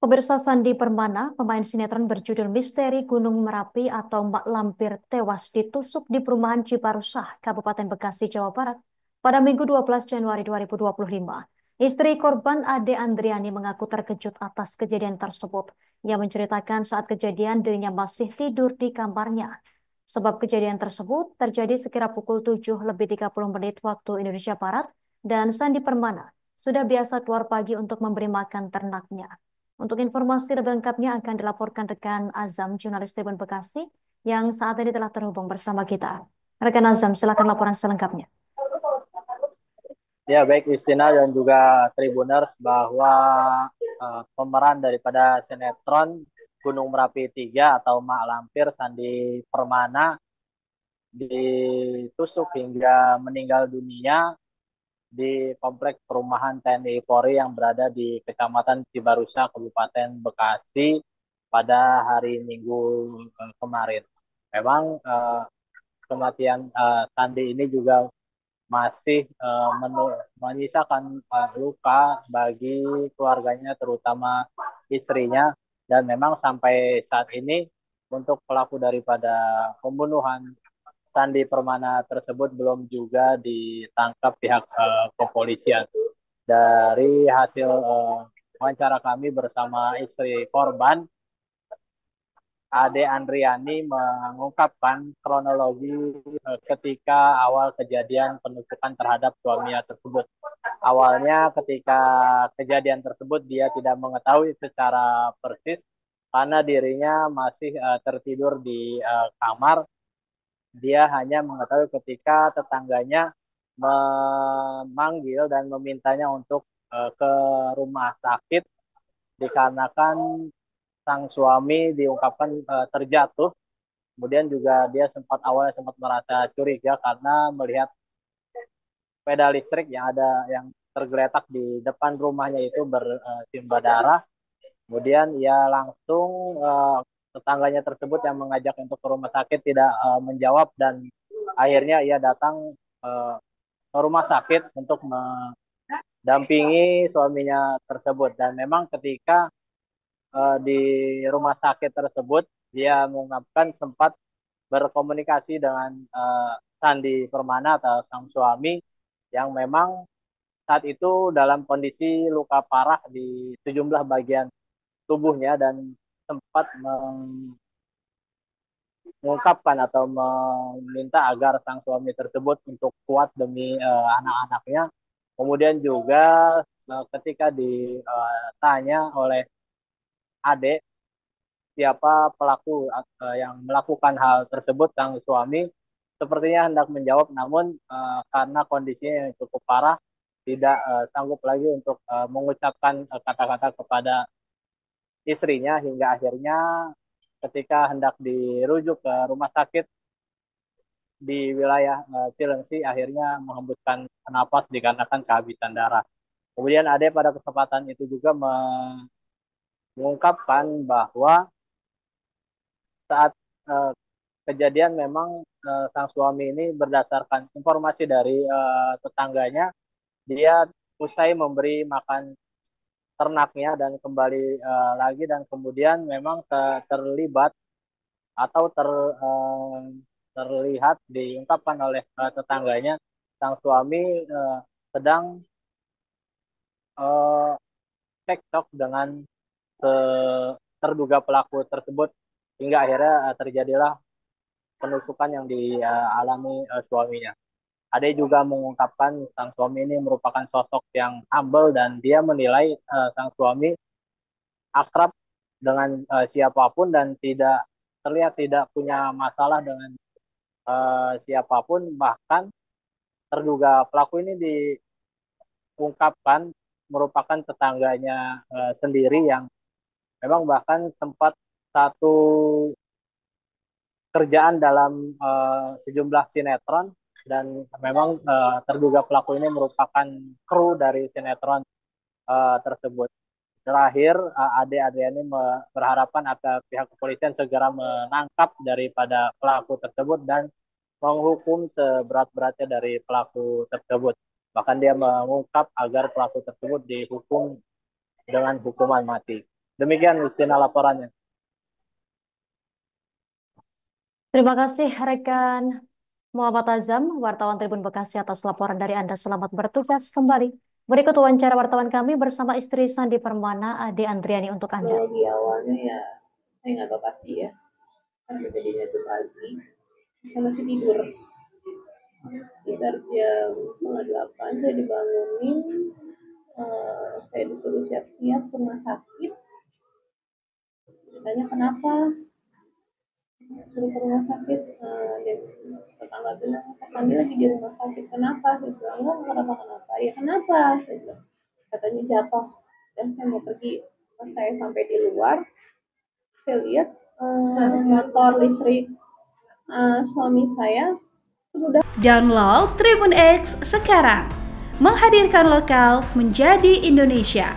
Pemirsa Sandi Permana, pemain sinetron berjudul Misteri Gunung Merapi atau Mak Lampir tewas ditusuk di perumahan Cibarusah, Kabupaten Bekasi, Jawa Barat pada Minggu 12 Januari 2025. Istri korban Ade Andriani mengaku terkejut atas kejadian tersebut. Ia menceritakan saat kejadian dirinya masih tidur di kamarnya. Sebab kejadian tersebut terjadi sekira pukul 7:30 waktu Indonesia Barat dan Sandi Permana sudah biasa keluar pagi untuk memberi makan ternaknya. Untuk informasi lebih lengkapnya akan dilaporkan rekan Azam, jurnalis Tribun Bekasi, yang saat ini telah terhubung bersama kita. Rekan Azam, silakan laporan selengkapnya. Ya, baik Justina dan juga Tribuners bahwa pemeran daripada sinetron Gunung Merapi 3 atau Mak Lampir Sandi Permana ditusuk hingga meninggal dunia di kompleks perumahan TNI Polri yang berada di Kecamatan Cibarusah, Kabupaten Bekasi pada hari Minggu kemarin. Memang kematian Sandi ini juga masih menyisakan luka bagi keluarganya, terutama istrinya. Dan memang sampai saat ini untuk pelaku daripada pembunuhan Sandi Permana tersebut belum juga ditangkap pihak kepolisian. Dari hasil wawancara kami bersama istri korban, Ade Andriani mengungkapkan kronologi ketika awal kejadian penusukan terhadap suaminya tersebut. Awalnya ketika kejadian tersebut dia tidak mengetahui secara persis karena dirinya masih tertidur di kamar. Dia hanya mengetahui ketika tetangganya memanggil dan memintanya untuk ke rumah sakit dikarenakan sang suami diungkapkan terjatuh. Kemudian juga dia awalnya sempat merasa curiga karena melihat sepeda listrik yang tergeletak di depan rumahnya itu bersimbah darah. Kemudian ia langsung tetangganya tersebut yang mengajak untuk ke rumah sakit tidak menjawab, dan akhirnya ia datang ke rumah sakit untuk mendampingi suaminya tersebut. Dan memang ketika di rumah sakit tersebut dia mengungkapkan sempat berkomunikasi dengan Sandi Permana atau sang suami yang memang saat itu dalam kondisi luka parah di sejumlah bagian tubuhnya dan sempat mengungkapkan atau meminta agar sang suami tersebut untuk kuat demi anak-anaknya. Kemudian juga ketika ditanya oleh Ade siapa pelaku yang melakukan hal tersebut, sang suami sepertinya hendak menjawab, namun karena kondisinya yang cukup parah tidak sanggup lagi untuk mengucapkan kata-kata kepada istrinya, hingga akhirnya ketika hendak dirujuk ke rumah sakit di wilayah Cilengsi akhirnya menghembuskan napas dikarenakan kehabisan darah. Kemudian ada pada kesempatan itu juga mengungkapkan bahwa saat kejadian memang sang suami ini berdasarkan informasi dari tetangganya, dia usai memberi makan ternaknya dan kembali lagi, dan kemudian memang terlibat atau terlihat diungkapkan oleh tetangganya sang suami sedang cekcok dengan terduga pelaku tersebut, hingga akhirnya terjadilah penusukan yang dialami suaminya. Ade juga mengungkapkan sang suami ini merupakan sosok yang humble dan dia menilai sang suami akrab dengan siapapun dan terlihat tidak punya masalah dengan siapapun. Bahkan terduga pelaku ini diungkapkan merupakan tetangganya sendiri yang memang bahkan sempat satu kerjaan dalam sejumlah sinetron, dan memang terduga pelaku ini merupakan kru dari sinetron tersebut. Terakhir, Ade Adriani berharapan agar pihak kepolisian segera menangkap daripada pelaku tersebut dan menghukum seberat-beratnya dari pelaku tersebut. Bahkan dia mengungkap agar pelaku tersebut dihukum dengan hukuman mati. Demikian Justina laporannya. Terima kasih rekan Muhammad Azam, wartawan Tribun Bekasi atas laporan dari Anda. Selamat bertugas kembali. Berikut wawancara wartawan kami bersama istri Sandi Permana, Ade Andriani untuk Anda. Kronologi awalnya ya saya nggak tahu pasti ya, kan kejadiannya itu pagi, saya masih tidur sekitar jam 7:30 saya dibangunin, saya disuruh siap-siap ke rumah sakit. Ditanya kenapa, suruh ke rumah sakit, dan tetangga bilang Kak Sandi lagi di rumah sakit. Kenapa? Saya bilang enggak kenapa. Ya kenapa? Saya bilang katanya jatuh dan saya mau pergi. Pas saya sampai di luar, saya lihat motor listrik suami saya sudah. Download Tribun X sekarang, menghadirkan lokal menjadi Indonesia.